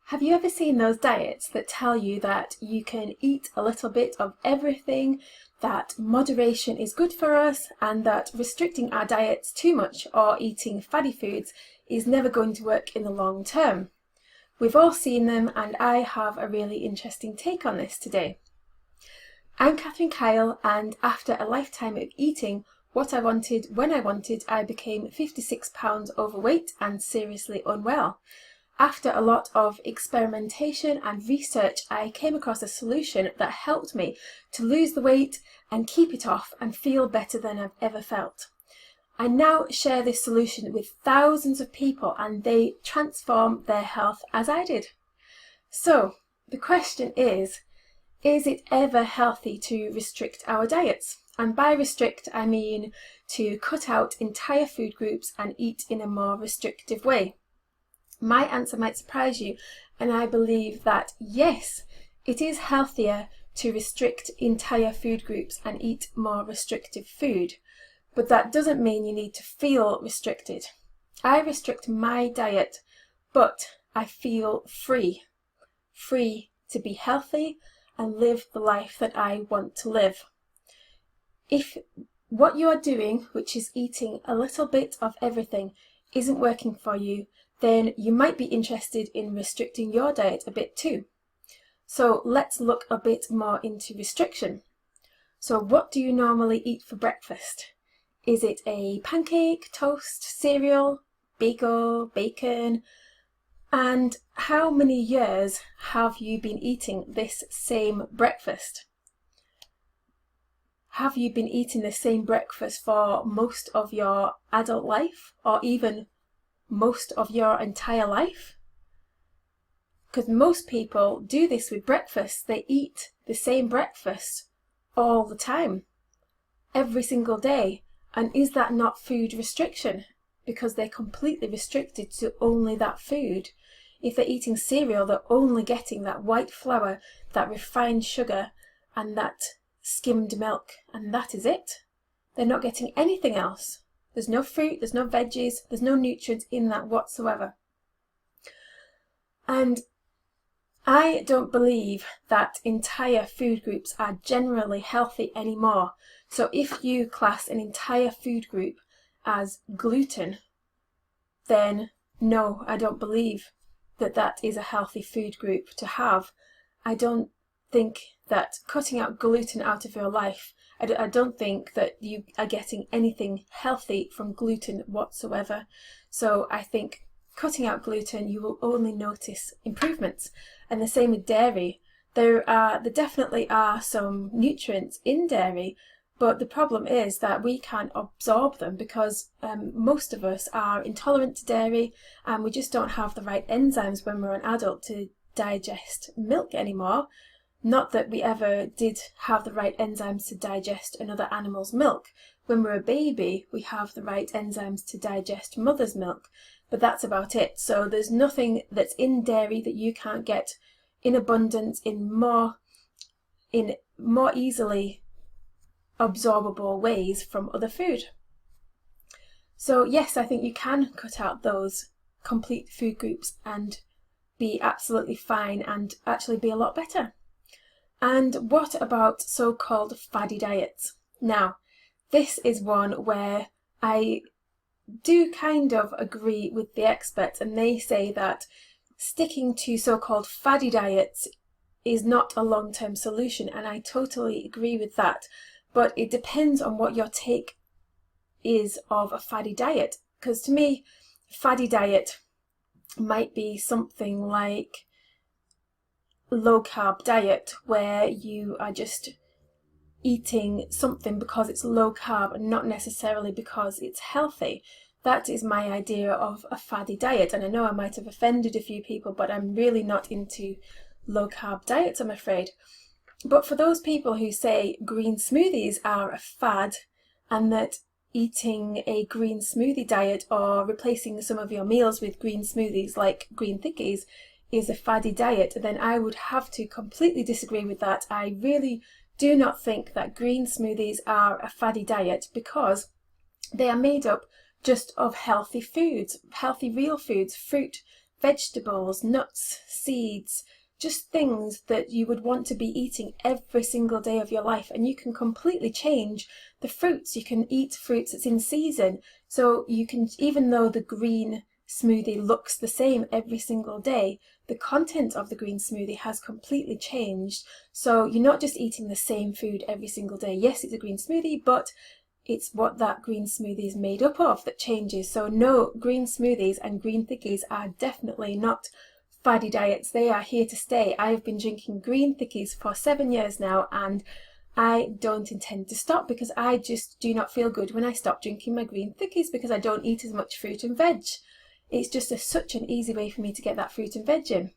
Have you ever seen those diets that tell you that you can eat a little bit of everything, that moderation is good for us, and that restricting our diets too much or eating fatty foods is never going to work in the long term? We've all seen them, and I have a really interesting take on this today. I'm Catherine Kyle, and after a lifetime of eating what I wanted when I wanted, I became 56 pounds overweight and seriously unwell. After a lot of experimentation and research, I came across a solution that helped me to lose the weight and keep it off and feel better than I've ever felt. I now share this solution with thousands of people, and they transform their health as I did. So the question is it ever healthy to restrict our diets? And by restrict, I mean to cut out entire food groups and eat in a more restrictive way. My answer might surprise you, and I believe that yes, it is healthier to restrict entire food groups and eat more restrictive food, but that doesn't mean you need to feel restricted. I restrict my diet, but I feel free to be healthy and live the life that I want to live. If what you are doing, which is eating a little bit of everything, isn't working for you, then you might be interested in restricting your diet a bit too. So let's look a bit more into restriction. So what do you normally eat for breakfast? Is it a pancake, toast, cereal, bagel, bacon? And how many years have you been eating this same breakfast? Have you been eating the same breakfast for most of your adult life, or even most of your entire life? Because most people do this with breakfast. They eat the same breakfast all the time, every single day. And is that not food restriction? Because they're completely restricted to only that food. If they're eating cereal, they're only getting that white flour, that refined sugar, and that skimmed milk, and that is it. They're not getting anything else. There's no fruit, there's no veggies, there's no nutrients in that whatsoever. And I don't believe that entire food groups are generally healthy anymore. So if you class an entire food group as gluten, then no, I don't believe that that is a healthy food group to have. I don't think that cutting out gluten out of your life, I don't think that you are getting anything healthy from gluten whatsoever. So I think cutting out gluten, you will only notice improvements. And the same with dairy. There definitely are some nutrients in dairy, but the problem is that we can't absorb them because most of us are intolerant to dairy, and we just don't have the right enzymes when we're an adult to digest milk anymore. Not that we ever did have the right enzymes to digest another animal's milk. When we're a baby, we have the right enzymes to digest mother's milk, but that's about it. So there's nothing that's in dairy that you can't get in abundance, in more easily absorbable ways from other food. So yes, I think you can cut out those complete food groups and be absolutely fine and actually be a lot better. And what about so-called faddy diets? Now, this is one where I do kind of agree with the experts, and they say that sticking to so-called faddy diets is not a long-term solution, and I totally agree with that. But it depends on what your take is of a faddy diet. Because to me, faddy diet might be something like low carb diet, where you are just eating something because it's low carb and not necessarily because it's healthy. That is my idea of a faddy diet, and I know I might have offended a few people, but I'm really not into low carb diets, I'm afraid. But for those people who say green smoothies are a fad, and that eating a green smoothie diet or replacing some of your meals with green smoothies like green Thickies is a faddy diet, then I would have to completely disagree with that. I really do not think that green smoothies are a faddy diet, because they are made up just of healthy foods, healthy real foods, fruit, vegetables, nuts, seeds, just things that you would want to be eating every single day of your life. And you can completely change the fruits. You can eat fruits that's in season. So you can, even though the green smoothie looks the same every single day, the content of the green smoothie has completely changed. So you're not just eating the same food every single day. Yes, it's a green smoothie, but it's what that green smoothie is made up of that changes. So no, green smoothies and green thickies are definitely not faddy diets. They are here to stay. I have been drinking green thickies for 7 years now, and I don't intend to stop, because I just do not feel good when I stop drinking my green thickies, because I don't eat as much fruit and veg. It's just such an easy way for me to get that fruit and veg in.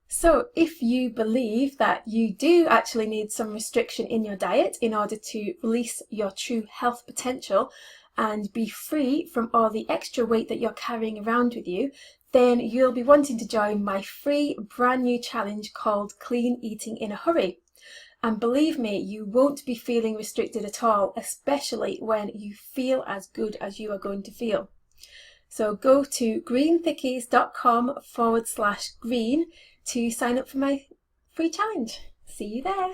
So if you believe that you do actually need some restriction in your diet in order to release your true health potential and be free from all the extra weight that you're carrying around with you, then you'll be wanting to join my free brand new challenge called Clean Eating in a Hurry. And believe me, you won't be feeling restricted at all, especially when you feel as good as you are going to feel. So go to greenthickies.com/green to sign up for my free challenge. See you there.